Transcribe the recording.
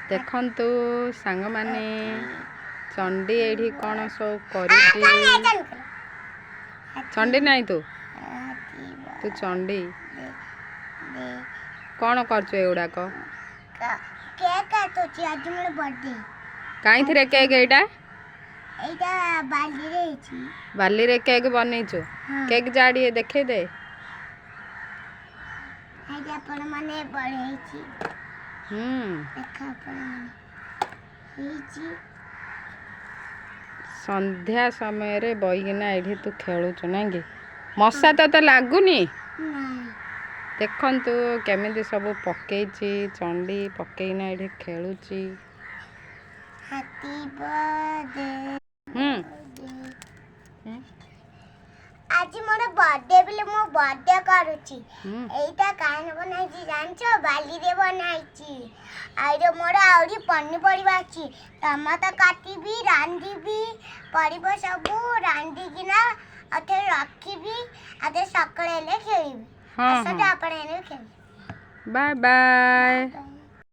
देखंतु सांग माने चंडी एठी कौन सब करूची चंडी नहीं तू तू चंडी कौन करछु एउडा को केक काटुची आज मोर बर्थडे काई थिरे केक एटा एटा बाली रे छी बाली रे केक बनैछु केक जाडी देखे दे एटा पर माने बढै छी देखा पर माने छी संध्या समय रे बइगिना एठी तू खेलुछु नांगी मसा तो लागुनी देखंतु केमिति सब पकेची चंडी पकेइना एठी खेलुची हैप्पी बर्थडे आज मोर बर्थडे बिले मो बर्थडे करूची एटा कान बनाइची जानछो बाली रे बनाइची आइरो मोर आउरी पन्नी परिबा छी टमाटर काटीबी रांधीबी परिबा सब रांधी किना अथे रखीबी आते सकळेले खेलीबी असटा आपण एने खेली बाय बाय।